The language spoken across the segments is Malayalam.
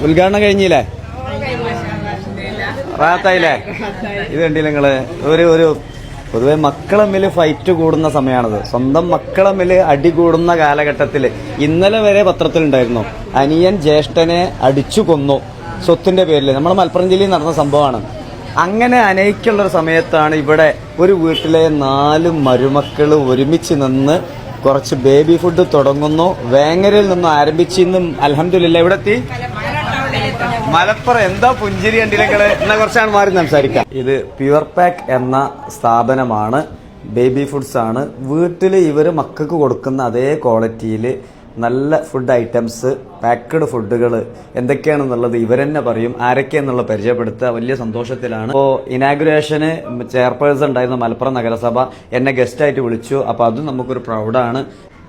ഉദ്ഘാടനം കഴിഞ്ഞില്ലേ? റാത്തായില്ലേ? ഇത് കണ്ടില്ല നിങ്ങള്? ഒരു പൊതുവെ മക്കളെ തമ്മിൽ ഫൈറ്റ് കൂടുന്ന സമയമാണത്. സ്വന്തം മക്കളെ തമ്മിൽ അടി കൂടുന്ന കാലഘട്ടത്തിൽ ഇന്നലെ വരെ പത്രത്തിലുണ്ടായിരുന്നു, അനിയൻ ജ്യേഷ്ഠനെ അടിച്ചു കൊന്നു സ്വത്തിന്റെ പേരിൽ. നമ്മുടെ മലപ്പുറം ജില്ലയിൽ നടന്ന സംഭവമാണ്. അങ്ങനെ അനയിക്കുള്ളൊരു സമയത്താണ് ഇവിടെ ഒരു വീട്ടിലെ 4 മരുമക്കൾ ഒരുമിച്ച് നിന്ന് കുറച്ച് ബേബി ഫുഡ് തുടങ്ങുന്നു. വേങ്ങരയിൽ നിന്നും ആരംഭിച്ച് ഇന്നും അൽഹംദുലില്ലാ ഇവിടെ എത്തി. മലപ്പുറം എന്താ പുഞ്ചിരി കണ്ടില്ലെങ്കില്. എന്നാ കുറച്ചാണ് മാറി സംസാരിക്കാം. ഇത് പ്യുവർ പാക്ക് എന്ന സ്ഥാപനമാണ്, ബേബി ഫുഡ്സ് ആണ്. വീട്ടിൽ ഇവര് മക്കൾക്ക് കൊടുക്കുന്ന അതേ ക്വാളിറ്റിയിൽ നല്ല ഫുഡ് ഐറ്റംസ്, പാക്കഡ് ഫുഡുകൾ എന്തൊക്കെയാണെന്നുള്ളത് ഇവരെന്നെ പറയും. ആരൊക്കെയെന്നുള്ള പരിചയപ്പെടുത്തുക. വലിയ സന്തോഷത്തിലാണ്. ഇപ്പോൾ ഇനാഗുറേഷന് ചെയർപേഴ്സൺ ഉണ്ടായിരുന്ന മലപ്പുറം നഗരസഭ എന്നെ ഗസ്റ്റായിട്ട് വിളിച്ചു. അപ്പോൾ അതും നമുക്കൊരു പ്രൗഡാണ്.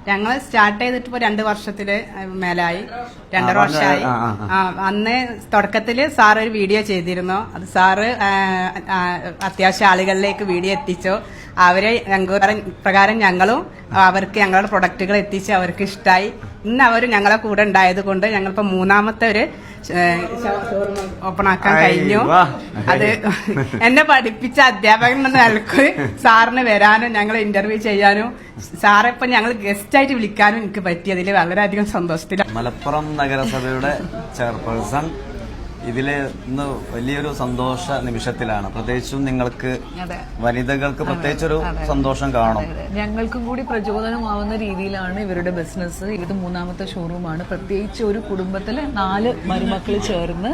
ഞങ്ങൾ സ്റ്റാർട്ട് ചെയ്തിട്ട് ഇപ്പൊ 2 വർഷത്തില് മേലായി, 2.5 വർഷമായി. അന്ന് തുടക്കത്തില് സാറ് ഒരു വീഡിയോ ചെയ്തിരുന്നു. അത് സാറ് അത്യാവശ്യം ആളുകളിലേക്ക് വീഡിയോ എത്തിച്ചു. അവരെ പ്രകാരം ഞങ്ങളും അവർക്ക് ഞങ്ങളുടെ പ്രൊഡക്റ്റുകൾ എത്തിച്ച് അവർക്ക് ഇഷ്ടമായി. ഇന്ന് അവർ ഞങ്ങളെ കൂടെ ഉണ്ടായത് കൊണ്ട് ഞങ്ങളിപ്പോ 3ാമത്തെ ഒരു ഓപ്പൺ ആക്കാൻ കഴിഞ്ഞു. അത് എന്നെ പഠിപ്പിച്ച അധ്യാപകൻ എന്ന നിലക്ക് സാറിന് വരാനും ഞങ്ങൾ ഇന്റർവ്യൂ ചെയ്യാനും സാറെ ഇപ്പൊ ഞങ്ങൾ ഗസ്റ്റ് ആയിട്ട് വിളിക്കാനും എനിക്ക് പറ്റിയതിൽ വളരെയധികം സന്തോഷത്തിലാണ്. മലപ്പുറം നഗരസഭയുടെ ചെയർപേഴ്സൺ ഇതില് ഇന്ന് വലിയൊരു സന്തോഷ നിമിഷത്തിലാണ്. പ്രത്യേകിച്ചും നിങ്ങൾക്ക് വനിതകൾക്ക് പ്രത്യേകിച്ചൊരു സന്തോഷം കാണും. ഞങ്ങൾക്കും കൂടി പ്രചോദനമാവുന്ന രീതിയിലാണ് ഇവരുടെ ബിസിനസ്. ഇത് 3ാമത്തെ ഷോറൂമാണ്. പ്രത്യേകിച്ച് ഒരു കുടുംബത്തിലെ 4 മരുമക്കൾ ചേർന്ന്,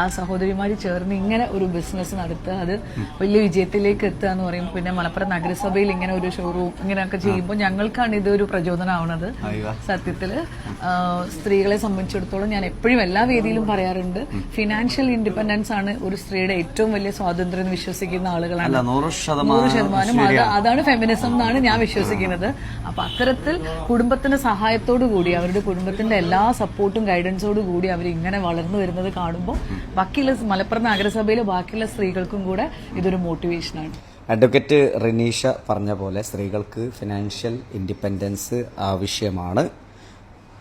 ആ സഹോദരിമാര് ചേർന്ന് ഇങ്ങനെ ഒരു ബിസിനസ് നടത്തുക, അത് വലിയ വിജയത്തിലേക്ക് എത്തുക എന്ന് പറയുമ്പോൾ, പിന്നെ മലപ്പുറം നഗരസഭയിൽ ഇങ്ങനെ ഒരു ഷോറൂം ഇങ്ങനെയൊക്കെ ചെയ്യുമ്പോൾ ഞങ്ങൾക്കാണ് ഇതൊരു പ്രചോദനമാവുന്നത്. സത്യത്തില് സ്ത്രീകളെ സംബന്ധിച്ചിടത്തോളം ഞാൻ എപ്പോഴും എല്ലാ വേദിയിലും പറയാറുണ്ട്, ഫിനാൻഷ്യൽ ഇൻഡിപെൻഡൻസ് ആണ് ഒരു സ്ത്രീയുടെ ഏറ്റവും വലിയ സ്വാതന്ത്ര്യം എന്ന് വിശ്വസിക്കുന്ന ആളുകളാണ്. 100% അതാണ് ഫെമിനിസം എന്നാണ് ഞാൻ വിശ്വസിക്കുന്നത്. അപ്പൊ അത്തരത്തിൽ കുടുംബത്തിന്റെ സഹായത്തോടു കൂടി, അവരുടെ കുടുംബത്തിന്റെ എല്ലാ സപ്പോർട്ടും ഗൈഡൻസോടു കൂടി അവർ ഇങ്ങനെ വളർന്നു വരുന്നത് കാണുമ്പോൾ ബാക്കിയുള്ള മലപ്പുറം നഗരസഭയിലെ ബാക്കിയുള്ള സ്ത്രീകൾക്കും കൂടെ ഇതൊരു മോട്ടിവേഷനാണ്. അഡ്വക്കേറ്റ് റിനീഷ പറഞ്ഞ പോലെ സ്ത്രീകൾക്ക് ഫിനാൻഷ്യൽ ഇൻഡിപെൻഡൻസ് ആവശ്യമാണ്.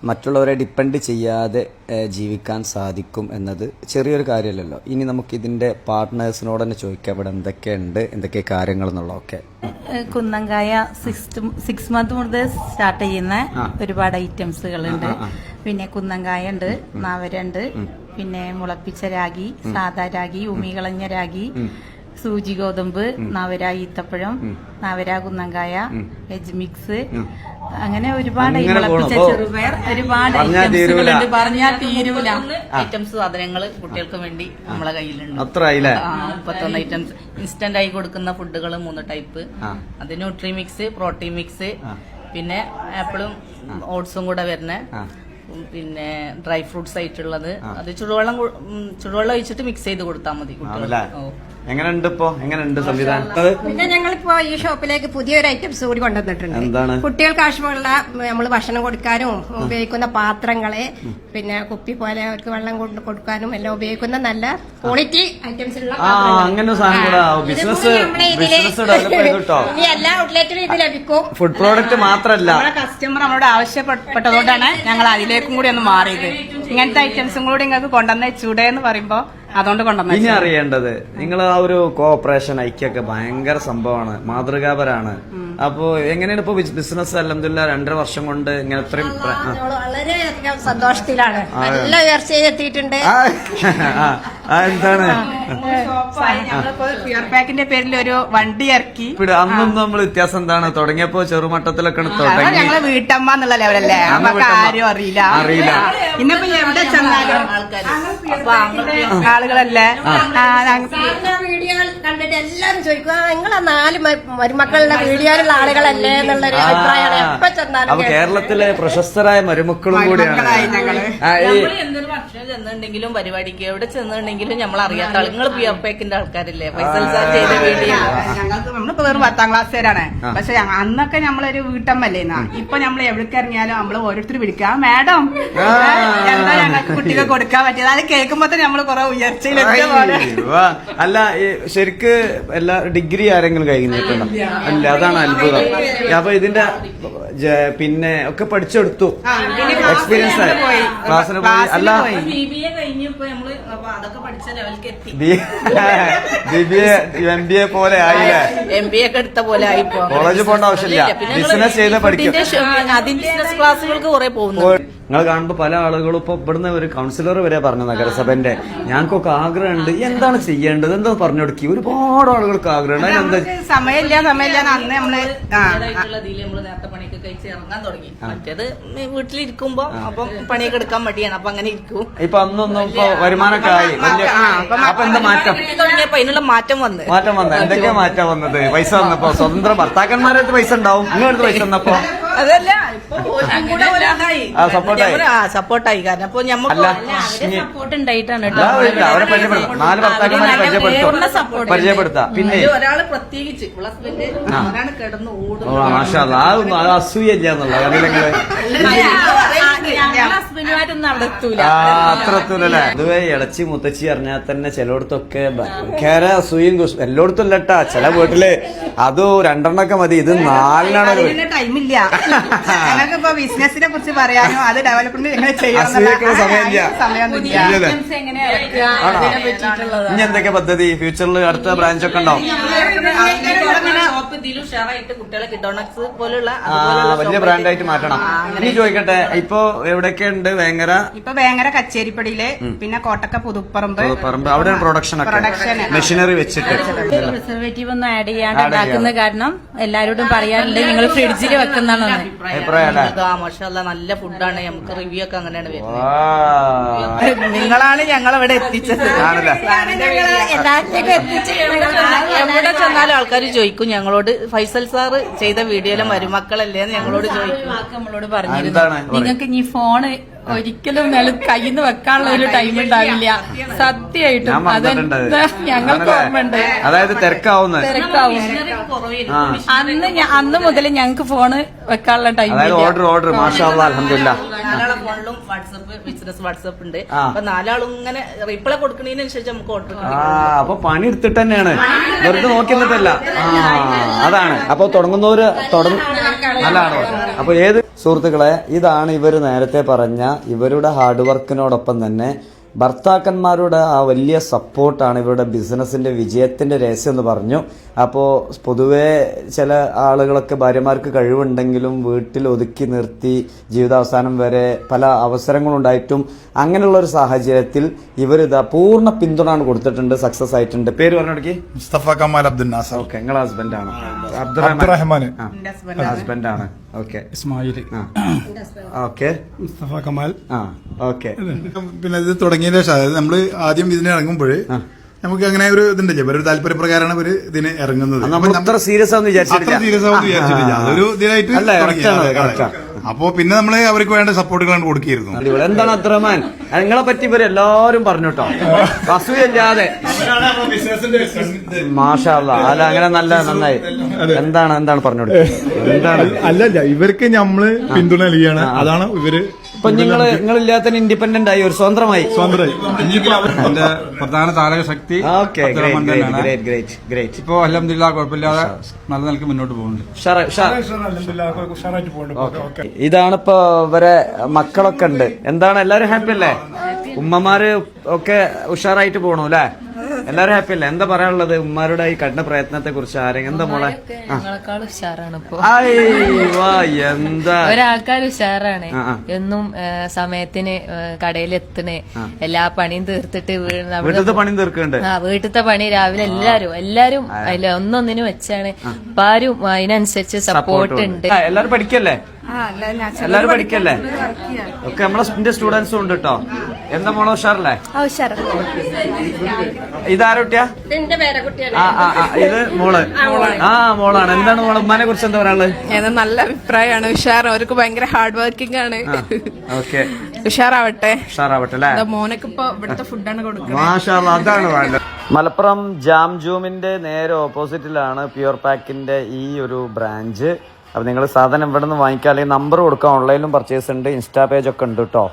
മറ്റുള്ളവരെ ഡിപ്പെൻഡ് ചെയ്യാതെ ജീവിക്കാൻ സാധിക്കും എന്നത് ചെറിയൊരു കാര്യമല്ലല്ലോ. ഇനി നമുക്ക് ഇതിന്റെ പാർട്ട്നേഴ്സിനോട് തന്നെ ചോദിക്കാം, ഇവിടെ എന്തൊക്കെയുണ്ട്, എന്തൊക്കെ കാര്യങ്ങൾ എന്നുള്ളതൊക്കെ. കുന്നങ്കായ 6 മന്ത് മുതൽ സ്റ്റാർട്ട് ചെയ്യുന്ന ഒരുപാട് ഐറ്റംസുകളുണ്ട്. പിന്നെ കുന്നങ്കായ ഉണ്ട്, നാവരുണ്ട്, പിന്നെ മുളപ്പിച്ച രാഗി, സാദാ രാഗി, ഉമികളഞ്ഞ രാഗി, സൂചി ഗോതമ്പ്, നവര ഈത്തപ്പഴം, നവര കുന്നങ്കായ, വെജ് മിക്സ്, അങ്ങനെ ഒരുപാട് മുളപ്പിച്ച ചെറുപയർ, ഒരുപാട് ഐറ്റംസുകളുണ്ട്. പറഞ്ഞാൽ തീരൂല ഐറ്റംസ് സാധനങ്ങൾ കുട്ടികൾക്ക് വേണ്ടി നമ്മളെ കയ്യിലുണ്ട്. 31 ഐറ്റംസ്. ഇൻസ്റ്റന്റ് ആയി കൊടുക്കുന്ന ഫുഡുകൾ 3 ടൈപ്പ്. അത് ന്യൂട്രി മിക്സ്, പ്രോട്ടീൻ മിക്സ്, പിന്നെ ആപ്പിളും ഓട്സും കൂടെ വരുന്ന, പിന്നെ ഡ്രൈ ഫ്രൂട്ട്സ് ആയിട്ടുള്ളത്. അത് ചുടുവെള്ളം ഒഴിച്ചിട്ട് മിക്സ് ചെയ്ത് കൊടുത്താൽ മതി കുട്ടികൾ. എങ്ങനെയുണ്ട് ഇപ്പോ? എങ്ങനെയുണ്ട് സംവിധാനം? പിന്നെ ഞങ്ങളിപ്പോ ഈ ഷോപ്പിലേക്ക് പുതിയൊരു ഐറ്റംസ് കൂടി കൊണ്ടുവന്നിട്ടുണ്ട്. എന്താണ്? കുട്ടികൾക്ക് ആവശ്യമുള്ള നമ്മൾ ഭക്ഷണം കൊടുക്കാനും ഉപയോഗിക്കുന്ന പാത്രങ്ങളെ, പിന്നെ കുപ്പി പോലെ അവർക്ക് വെള്ളം കൊടുക്കാനും എല്ലാം ഉപയോഗിക്കുന്ന നല്ല ക്വാളിറ്റി ഐറ്റംസ് ഉള്ള എല്ലാ ഔട്ട്ലെറ്റിലും ഇത് ലഭിക്കും. ഫുഡ് പ്രോഡക്റ്റ് മാത്രമല്ല, കസ്റ്റമർ നമ്മളോട് ആവശ്യപ്പെട്ടതുകൊണ്ടാണ് ഞങ്ങൾ അതിലേക്കും കൂടി ഒന്ന് മാറിയത്. ഇങ്ങനത്തെ ഐറ്റംസും കൂടി നിങ്ങൾക്ക് കൊണ്ടുവന്ന ചൂടേന്ന് പറയുമ്പോ അതുകൊണ്ട് കൊണ്ടുവന്ന. ഇനി അറിയേണ്ടത് നിങ്ങൾ ആ ഒരു കോഓപ്പറേഷൻ ഐക്യൊക്കെ ഭയങ്കര സംഭവമാണ്, മാതൃകാപരാണ്. അപ്പോ എങ്ങനെയാണ് ഇപ്പൊ ബിസിനസ്? അൽഹംദുലില്ലാ 2.5 വർഷം കൊണ്ട് ഇങ്ങനെ ഇത്രയും വളരെയധികം സന്തോഷത്തിലാണ്. നല്ല ഉയർച്ചയിലെത്തിയിട്ടുണ്ട്. എന്താണ് പ്യുവർ പാക്കിന്റെ പേരിൽ ഒരു വണ്ടി ഇറക്കി. അന്നൊന്നും നമ്മൾ വ്യത്യാസം എന്താണ്? തുടങ്ങിയപ്പോ ചെറുമട്ടത്തിലൊക്കെ തുടങ്ങി. ഞങ്ങള് വീട്ടമ്മ എന്നുള്ള ലെവലല്ലേ, നമുക്ക് ആരും അറിയില്ല. ഇന്നിപ്പോ എവിടെ ചെന്നാലും ആളുകളല്ലേ വീഡിയോ കണ്ടിട്ട് എല്ലാരും ചോദിക്കുക, നിങ്ങളെ 4 മരുമക്കളുടെ വീഡിയോയിലുള്ള ആളുകളല്ലേ എന്നുള്ളൊരു അഭിപ്രായമാണ് എപ്പോ ചെന്നാലും. അപ്പൊ കേരളത്തിലെ പ്രശസ്തരായ മരുമക്കളും കൂടിയാണ്. എന്തൊരു ഭക്ഷണം ചെന്നുണ്ടെങ്കിലും പരിപാടിക്ക് എവിടെ ചെന്നുണ്ടെങ്കിലും നമ്മൾ അറിയാത്ത ആൾ. നിങ്ങൾ പ്യുവർ പാക്കിന്റെ ആൾക്കാരല്ലേ? ചെയ്ത വീഡിയോ നമ്മളിപ്പോ വെറും 10ാം ക്ലാസ് വരാണ്. പക്ഷെ അന്നൊക്കെ നമ്മളൊരു വീട്ടമ്മല്ലേ. ഇപ്പൊ നമ്മൾ എവിടേക്ക് ഇറങ്ങിയാലും നമ്മള് ഓരോരുത്തർ വിളിക്കുക, മാഡം എന്താ ഞങ്ങൾക്ക് കുട്ടികൾ കൊടുക്കാൻ പറ്റിയത്? അത് കേൾക്കുമ്പോ നമ്മൾ കുറെ ഉയർച്ചയിലെത്തിയ പോലെ. അല്ല, ശരിക്ക് എല്ലാ ഡിഗ്രി ആരെങ്കിലും കഴിഞ്ഞിട്ടുണ്ടോ? അല്ല, അതാണ് അത്ഭുതം. അപ്പൊ ഇതിന്റെ പിന്നെ ഒക്കെ പഠിച്ചെടുത്തു, എക്സ്പീരിയൻസ് ആയി. ക്ലാസ്സിന് പോയി. അല്ല, BBA കഴിഞ്ഞപ്പോ നമ്മള് അപ്പൊ അതൊക്കെ പഠിച്ച ലെവലിലേക്ക് എത്തി. MBA പോലെ ആയില്ലേ? MBA ഒക്കെ എടുത്ത പോലെ ആയിപ്പോ. കോളേജിൽ പോകേണ്ട ആവശ്യമില്ല, ബിസിനസ് ചെയ്ത് പഠിക്കും. അതിന്റെ ബിസിനസ് ക്ലാസ്സുകൾക്ക് കുറെ പോകുന്നു. നിങ്ങൾ കാണുമ്പോ പല ആളുകളും ഇപ്പൊ ഇവിടുന്ന് ഒരു കൗൺസിലർ വരെ പറഞ്ഞു, നഗരസഭന്റെ ഞങ്ങൾക്കൊക്കെ ആഗ്രഹമുണ്ട്, എന്താണ് ചെയ്യേണ്ടത്, എന്താ പറഞ്ഞു കൊടുക്കി. ഒരുപാട് ആളുകൾക്ക് ആഗ്രഹമുണ്ട്. അതിനെന്താ സമയമില്ല അന്ന് നമ്മള് നമ്മള് നേരത്തെ പണിയൊക്കെ കഴിച്ച് ഇറങ്ങാൻ തുടങ്ങി. മറ്റേത് വീട്ടിലിരിക്കുമ്പോ അപ്പം പണിയൊക്കെ എടുക്കാൻ മടിയാണ്, അപ്പൊ അങ്ങനെ ഇരിക്കും. ഇപ്പൊ അന്നൊന്നും ഇപ്പൊ വരുമാനമൊക്കെ ആയി, അപ്പൊ എന്താ മാറ്റം തുടങ്ങിയപ്പോ അതിനുള്ള മാറ്റം വന്ന് എന്തൊക്കെയാ മാറ്റം വന്നത്? പൈസ വന്നപ്പോ സ്വതന്ത്ര ഭർത്താക്കന്മാരടുത്ത് പൈസ ഉണ്ടാവും, നിങ്ങളടുത്ത് പൈസ വന്നപ്പോ അതല്ല സപ്പോർട്ടായി. കാരണം അപ്പൊ സപ്പോർട്ട് ഉണ്ടായിട്ടാണ് അവരെ പരിചയപ്പെടുത്താം, 4 ഭർത്താക്കന്മാരെ പരിചയപ്പെടുത്താം. പിന്നെ ഒരാള് പ്രത്യേകിച്ച് അവരാണ് കിടന്ന് ഓടും. മാഷാ അല്ലാഹ്, അത് അസൂയല്ല എന്നുള്ള അതിലെങ്കിലും ഹസ്ബൻഡുമായിട്ടൊന്നും അവിടെ എത്തൂല. അത്ര എത്തൂലല്ലേ? അതുവേ ഇളച്ചി മുത്തച്ചി അറിഞ്ഞാൽ തന്നെ ചിലയിടത്തൊക്കെ ഭയങ്കര അസൂയും എല്ലായിടത്തും ഇല്ലട്ടാ. ചില വീട്ടില് അത് 2 മതി, ഇത് 4 ടൈമില്ല. ഞങ്ങൾക്കിപ്പോ ബിസിനസിനെ കുറിച്ച് പറയാനോ അത് ഡെവലപ്മെന്റ് എങ്ങനെ അസൂയക്കുള്ള സമയമില്ല. സമയമൊന്നുമില്ല. ഇനി എന്തൊക്കെ പദ്ധതി ഫ്യൂച്ചറിൽ അടുത്ത ബ്രാഞ്ച് ഒക്കെ ഉണ്ടാവും? വലിയ ബ്രാൻഡായിട്ട് മാറ്റണം. ഇനി ചോദിക്കട്ടെ, ഇപ്പൊ എവിടെയൊക്കെ ഉണ്ട്? ഇപ്പൊ വേങ്ങര കച്ചേരിപ്പടിയില്, പിന്നെ കോട്ടക്ക പുതുപ്പറമ്പ് അവിടെയാണ് പ്രൊഡക്ഷൻ ഒക്കെ, മെഷീനറി വെച്ചിട്ട്. പ്രിസർവേറ്റീവ് ഒന്നും ആഡ് ചെയ്യാണ്ട് ഉണ്ടാക്കുന്ന കാരണം എല്ലാരോടും പറയാറുണ്ട് നിങ്ങൾ ഫ്രിഡ്ജിൽ വെക്കുന്നതാണ് നല്ല ഫുഡാണ്. നമുക്ക് റിവ്യൂ ഒക്കെ അങ്ങനെയാണ് വരുന്നത്. നിങ്ങളാണ് ഞങ്ങളവിടെ എത്തിച്ചത്. എവിടെ ചെന്നാലും ആൾക്കാർ ചോദിക്കും ഞങ്ങളോട്, ഫൈസൽ സാറ് ചെയ്ത വീഡിയോയിലും മരുമക്കളല്ലേ എന്ന് ഞങ്ങളോട് ചോദിക്കും. നമ്മളോട് പറഞ്ഞിരുന്നു നിങ്ങൾക്ക് ഇനി ഫോണ് ഒരിക്കലും കയ്യിൽ നിന്ന് വെക്കാനുള്ള ഒരു ടൈം ഉണ്ടാവില്ല. സത്യമായിട്ടും അതെന്താ ഞങ്ങൾക്ക് ഓർമ്മയുണ്ട്. അതായത് തിരക്കാവും. അന്ന് മുതൽ ഞങ്ങൾക്ക് ഫോണ് വെക്കാനുള്ള ടൈം. ഓർഡർ മാഷാ അല്ലാഹ് അൽഹംദുലില്ലാ. 4 ഫോണിലും ബിസിനസ് വാട്സപ്പ് ഉണ്ട്. അപ്പൊ 4 ഇങ്ങനെ റീപ്ലൈ കൊടുക്കുന്നതിനനുസരിച്ച് നമുക്ക് ഓർഡർ കിട്ടും. അപ്പൊ പണി എടുത്തിട്ട് തന്നെയാണ്, വെറുതെ നോക്കി നിന്നിട്ടല്ല. അതാണ് അപ്പൊ തുടങ്ങുന്നവര് നല്ലതാണോ? അപ്പൊ ഏത് സുഹൃത്തുക്കളെ, ഇതാണ് ഇവര് നേരത്തെ പറഞ്ഞ ഇവരുടെ ഹാർഡ് വർക്കിനോടൊപ്പം തന്നെ ഭർത്താക്കന്മാരുടെ ആ വലിയ സപ്പോർട്ടാണ് ഇവരുടെ ബിസിനസിന്റെ വിജയത്തിന്റെ രഹസ്യം എന്ന് പറഞ്ഞു. അപ്പോൾ പൊതുവെ ചില ആളുകളൊക്കെ ഭാര്യമാർക്ക് കഴിവുണ്ടെങ്കിലും വീട്ടിൽ ഒതുക്കി നിർത്തി ജീവിതാവസാനം വരെ പല അവസരങ്ങളുണ്ടായിട്ടും അങ്ങനെയുള്ള ഒരു സാഹചര്യത്തിൽ ഇവരിതാ പൂർണ്ണ പിന്തുണ കൊടുത്തിട്ടുണ്ട്, സക്സസ് ആയിട്ടുണ്ട്. പേര് പറഞ്ഞിടയ്ക്ക് മുസ്തഫ കമാൽ അബ്ദുൽ നാസർ. ഓക്കെ, നിങ്ങളെ ഹസ്ബൻഡാണ്? അബ്ദുറഹ്മാൻ ഹസ്ബൻഡാണ്. Okay, Ismail. Okay, Mustafa Kamal. Okay. പിന്നെ ഇത് തുടങ്ങിയതിന് ശേഷം, അതായത് നമ്മള് ആദ്യം ഇതിന് ഇറങ്ങുമ്പോൾ നമുക്ക് അങ്ങനെ ഒരു ഇതുണ്ടല്ലോ, ഇവരൊരു താല്പര്യപ്രകാരമാണ് ഇവര് ഇതിന് ഇറങ്ങുന്നത്. സീരിയസ് ആവുന്ന വിചാരിച്ചിട്ടില്ല, അതൊരു ഇതിനായിട്ട്. അപ്പോ പിന്നെ നമ്മള് അവർക്ക് വേണ്ട സപ്പോർട്ടുകളാണ് കൊടുക്കുകയായിരുന്നു. എന്താണ് അബ്ദുറഹ്മാൻ, നിങ്ങളെ പറ്റി ഇവര് എല്ലാവരും പറഞ്ഞോട്ടോ, അസൂയല്ലാതെ. മാഷാ അല്ലാഹ്, അല്ല അങ്ങനെ നന്നായി. എന്താണ് പറഞ്ഞോളൂ. എന്താണ്? അല്ലല്ല, ഇവർക്ക് നമ്മള് പിന്തുണ നൽകിയാണ്. അതാണ് ഇവര് ഇപ്പൊ നിങ്ങളില്ലാത്ത ഇൻഡിപെൻഡന്റ് ആയി, ഒരു സ്വതന്ത്രമായി. എന്റെ പ്രധാന താരക ശക്തി. ഇപ്പോ അൽഹംദുലില്ലാഹ് കുഴപ്പമില്ലാതെ നല്ല നിലയ്ക്ക് മുന്നോട്ട് പോകുന്നുണ്ട്. ഇതാണിപ്പോ ഇവരെ മക്കളൊക്കെ ഉണ്ട്. എന്താണ്, എല്ലാരും ഹാപ്പി അല്ലേ? ഉമ്മമാര് ഒക്കെ ഉഷാറായിട്ട് പോണു അല്ലേ? എല്ലാരും ഹാപ്പി അല്ലേ? എന്താ പറയാനുള്ളത് ഉമ്മാരുടെ ഈ കഠിന പ്രയത്നത്തെ കുറിച്ച്? ആരെങ്കിലും എന്താ മോളെ? ഞങ്ങളെക്കാൾ ഉഷാറാണ് ഇപ്പൊ. എന്താ ഒരാൾക്കാർ ഉഷാറാണ്. എന്നും സമയത്തിന് കടയിലെത്തണേ, എല്ലാ പണിയും തീർത്തിട്ട് വീട്ടിലത്തെ പണി തീർക്കുന്നുണ്ട്. വീട്ടിലത്തെ പണി രാവിലെ എല്ലാരും അതിൽ ഒന്നൊന്നിനും വെച്ചാണ്. അപ്പൊ ആരും അതിനനുസരിച്ച് സപ്പോർട്ട് ഉണ്ട്. എല്ലാരും പഠിക്കല്ലേ? എല്ലാരും പഠിക്കല്ലേ? ഒക്കെ നമ്മളെ സ്റ്റുഡൻസും ഉണ്ട് കേട്ടോ. എന്താ മോളെ, ഉഷാറല്ലേ? ഇതാരോട്ടിയാ? ഇത് മോള്. മോളാണ്. എന്താണ് മോളെ ഉമ്മാനെ കുറിച്ച് എന്താ പറയാനുള്ളത്? നല്ല അഭിപ്രായമാണ്. ഉഷാർ, അവർക്ക് ഭയങ്കര ഹാർഡ് വർക്കിംഗ് ആണ്. ഓക്കെ, ഉഷാറാവട്ടെ അല്ലേ? മോനൊക്കെ ഇപ്പൊ ഇവിടുത്തെ ഫുഡാണ് കൊടുക്കുന്നത്. മാഷാ അല്ലാഹ്, അതാണ് വേണ്ടത്. മലപ്പുറം ജാം ജൂമിന്റെ നേരെ ഓപ്പോസിറ്റിലാണ് പ്യുർ പാക്കിന്റെ ഈ ഒരു ബ്രാഞ്ച്. അപ്പൊ നിങ്ങൾ സാധനം ഇവിടെ നിന്ന് വാങ്ങിക്കുക, അല്ലെങ്കിൽ നമ്പർ കൊടുക്കാം. ഓൺലൈനിലും പർച്ചേസ് ഉണ്ട്, ഇൻസ്റ്റാ പേജ് ഒക്കെ ഉണ്ട് കേട്ടോ.